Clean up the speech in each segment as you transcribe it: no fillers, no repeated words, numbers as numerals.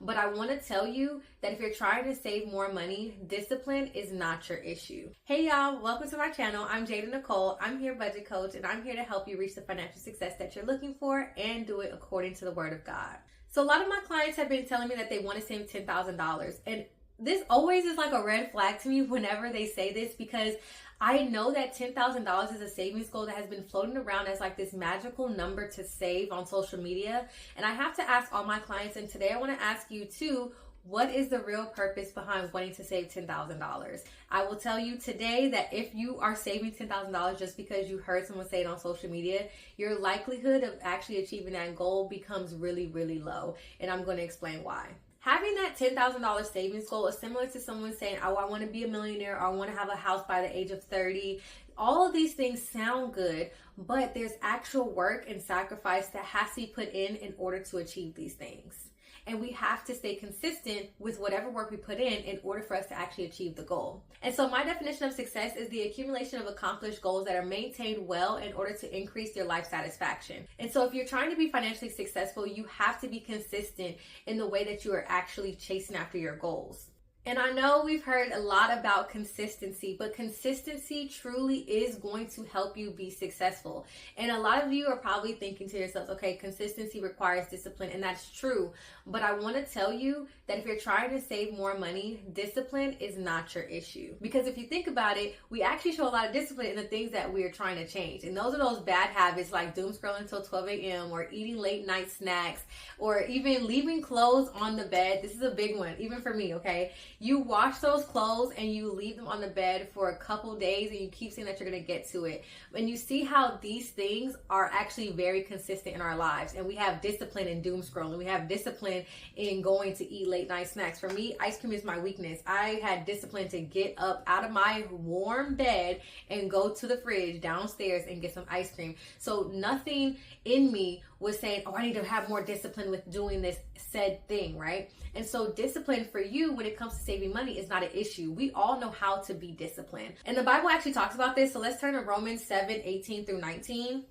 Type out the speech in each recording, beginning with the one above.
but I want to tell you that if you're trying to save more money, discipline is not your issue. Hey y'all, welcome to my channel. I'm Jada Nicole. I'm your budget coach, and I'm here to help you reach the financial success that you're looking for and do it according to the word of God. So a lot of my clients have been telling me that they want to save $10,000, and this always is like a red flag to me whenever they say this, because I know that $10,000 is a savings goal that has been floating around as like this magical number to save on social media. And I have to ask all my clients, and today I want to ask you too, what is the real purpose behind wanting to save $10,000? I will tell you today that if you are saving $10,000 just because you heard someone say it on social media, your likelihood of actually achieving that goal becomes really, really low. And I'm going to explain why. Having that $10,000 savings goal is similar to someone saying, oh, I want to be a millionaire, or I want to have a house by the age of 30. All of these things sound good, but there's actual work and sacrifice that has to be put in order to achieve these things. And we have to stay consistent with whatever work we put in order for us to actually achieve the goal. And so my definition of success is the accumulation of accomplished goals that are maintained well in order to increase your life satisfaction. And so if you're trying to be financially successful, you have to be consistent in the way that you are actually chasing after your goals. And I know we've heard a lot about consistency, but consistency truly is going to help you be successful. And a lot of you are probably thinking to yourselves, okay, consistency requires discipline, and that's true. But I want to tell you that if you're trying to save more money, discipline is not your issue. Because if you think about it, we actually show a lot of discipline in the things that we are trying to change. And those are those bad habits like doom scrolling until 12 a.m. or eating late night snacks, or even leaving clothes on the bed. This is a big one, even for me, okay? You wash those clothes and you leave them on the bed for a couple days, and you keep saying that you're going to get to it. And you see how these things are actually very consistent in our lives. And we have discipline in doom scrolling. We have discipline in going to eat late night snacks. For me, ice cream is my weakness. I had discipline to get up out of my warm bed and go to the fridge downstairs and get some ice cream. So nothing in me was saying, oh, I need to have more discipline with doing this said thing, right? And so discipline for you when it comes to saving money is not an issue. We all know how to be disciplined. And the Bible actually talks about this. So let's turn to Romans 7:18 through 19.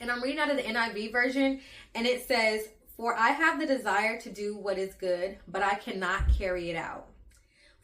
And I'm reading out of the NIV version, and it says, "For I have the desire to do what is good, but I cannot carry it out.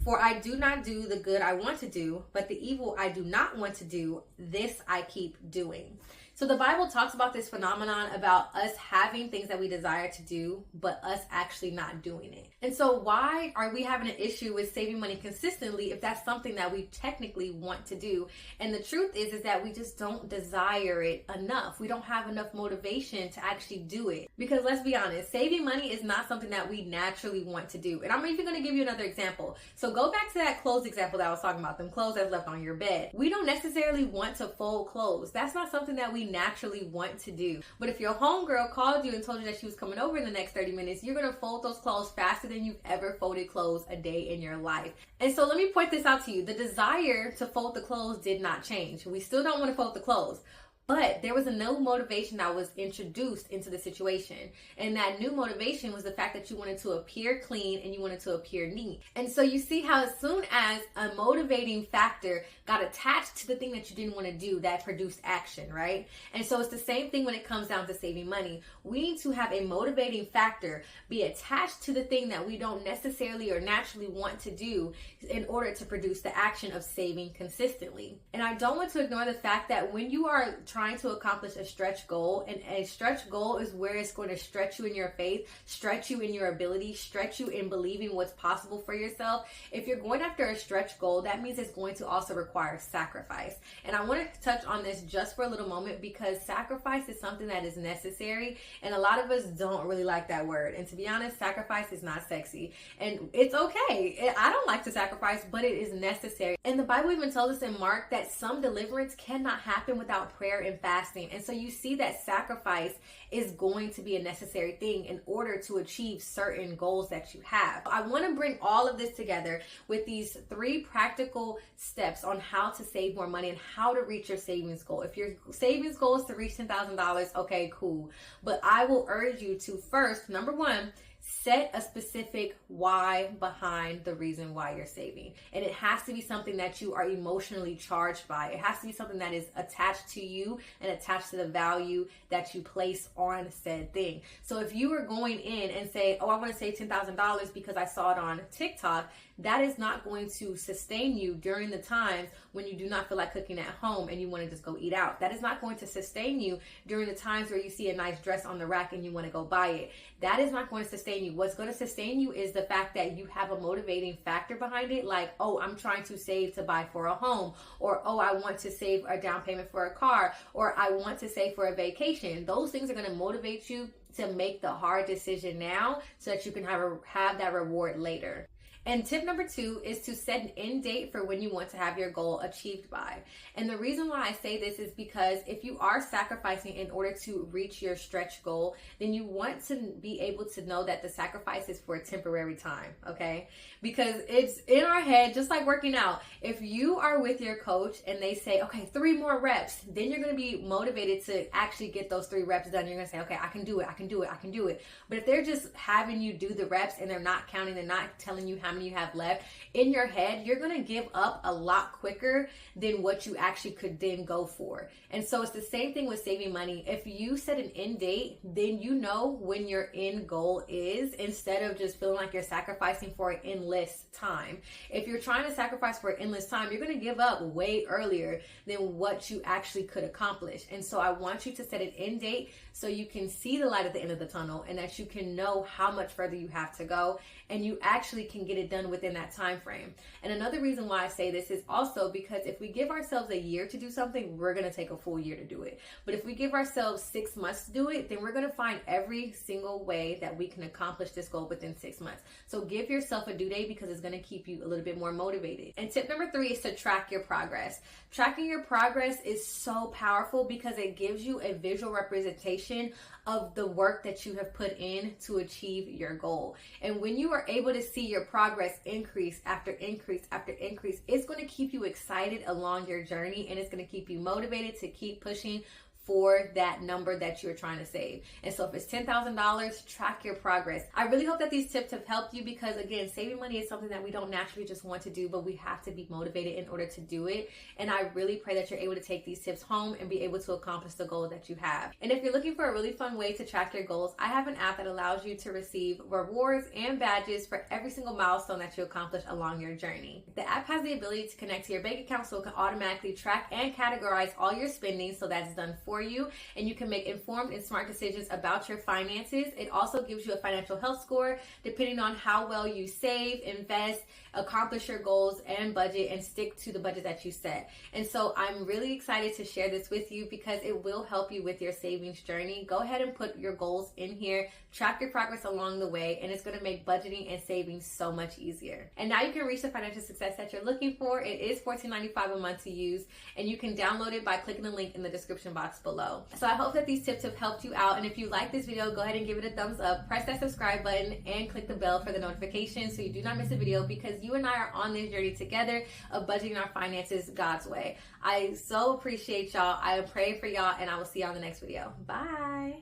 For I do not do the good I want to do, but the evil I do not want to do, this I keep doing." So the Bible talks about this phenomenon about us having things that we desire to do, but us actually not doing it. And so why are we having an issue with saving money consistently if that's something that we technically want to do? And the truth is that we just don't desire it enough. We don't have enough motivation to actually do it. Because let's be honest, saving money is not something that we naturally want to do. And I'm even going to give you another example. So go back to that clothes example that I was talking about, them clothes that's left on your bed. We don't necessarily want to fold clothes. That's not something that we naturally want to do. But if your homegirl called you and told you that she was coming over in the next 30 minutes, you're going to fold those clothes faster than you've ever folded clothes a day in your life. And so let me point this out to you. The desire to fold the clothes did not change. We still don't want to fold the clothes. But there was a new motivation that was introduced into the situation. And that new motivation was the fact that you wanted to appear clean and you wanted to appear neat. And so you see how as soon as a motivating factor got attached to the thing that you didn't want to do, that produced action, right? And so it's the same thing when it comes down to saving money. We need to have a motivating factor be attached to the thing that we don't necessarily or naturally want to do in order to produce the action of saving consistently. And I don't want to ignore the fact that when you are trying to accomplish a stretch goal, and a stretch goal is where it's going to stretch you in your faith, stretch you in your ability, stretch you in believing what's possible for yourself. If you're going after a stretch goal, that means it's going to also require sacrifice. And I want to touch on this just for a little moment, because sacrifice is something that is necessary, and a lot of us don't really like that word. And to be honest, sacrifice is not sexy, and it's okay. I don't like to sacrifice, but it is necessary. And the Bible even tells us in Mark that some deliverance cannot happen without prayer and fasting. And so you see that sacrifice is going to be a necessary thing in order to achieve certain goals that you have. I want to bring all of this together with these 3 practical steps on how to save more money and how to reach your savings goal. If your savings goal is to reach $10,000, okay, cool. But I will urge you to first, number 1, set a specific why behind the reason why you're saving. And it has to be something that you are emotionally charged by. It has to be something that is attached to you and attached to the value that you place on said thing. So if you are going in and say, oh, I want to save $10,000 because I saw it on TikTok, that is not going to sustain you during the times when you do not feel like cooking at home and you want to just go eat out. That is not going to sustain you during the times where you see a nice dress on the rack and you want to go buy it. That is not going to sustain you. What's going to sustain you is the fact that you have a motivating factor behind it, like, oh, I'm trying to save to buy for a home, or oh, I want to save a down payment for a car, or I want to save for a vacation. Those things are going to motivate you to make the hard decision now so that you can have that reward later. And tip number 2 is to set an end date for when you want to have your goal achieved by. And the reason why I say this is because if you are sacrificing in order to reach your stretch goal, then you want to be able to know that the sacrifice is for a temporary time, okay? Because it's in our head, just like working out. If you are with your coach and they say, okay, 3 more reps, then you're going to be motivated to actually get those 3 reps done. You're going to say, okay, I can do it, I can do it, I can do it. But if they're just having you do the reps and they're not counting, they're not telling you how many you have left, in your head, you're going to give up a lot quicker than what you actually could then go for. And so it's the same thing with saving money. If you set an end date, then you know when your end goal is, instead of just feeling like you're sacrificing for an endless time. If you're trying to sacrifice for an endless time, you're going to give up way earlier than what you actually could accomplish. And so I want you to set an end date so you can see the light at the end of the tunnel and that you can know how much further you have to go and you actually can get it done within that time frame. And another reason why I say this is also because if we give ourselves a year to do something, we're going to take a full year to do it. But if we give ourselves 6 months to do it, then we're going to find every single way that we can accomplish this goal within 6 months. So give yourself a due date because it's going to keep you a little bit more motivated. And tip number 3 is to track your progress. Tracking your progress is so powerful because it gives you a visual representation of the work that you have put in to achieve your goal. And when you are able to see your progress increase after increase after increase, it's going to keep you excited along your journey and it's going to keep you motivated to keep pushing for that number that you're trying to save. And so if it's $10,000, track your progress. I really hope that these tips have helped you because, again, saving money is something that we don't naturally just want to do, but we have to be motivated in order to do it. And I really pray that you're able to take these tips home and be able to accomplish the goal that you have. And if you're looking for a really fun way to track your goals, I have an app that allows you to receive rewards and badges for every single milestone that you accomplish along your journey. The app has the ability to connect to your bank account so it can automatically track and categorize all your spending, so that's done for you, and you can make informed and smart decisions about your finances. It also gives you a financial health score depending on how well you save, invest, accomplish your goals, and budget, and stick to the budget that you set. And so I'm really excited to share this with you because it will help you with your savings journey. Go ahead and put your goals in here, track your progress along the way, and it's going to make budgeting and saving so much easier. And now you can reach the financial success that you're looking for. It is $14.95 a month to use, and you can download it by clicking the link in the description box below. So I hope that these tips have helped you out, and if you like this video, go ahead and give it a thumbs up, press that subscribe button, and click the bell for the notifications so you do not miss a video, because you and I are on this journey together of budgeting our finances God's way. I so appreciate y'all. I pray for y'all, and I will see y'all in the next video. Bye.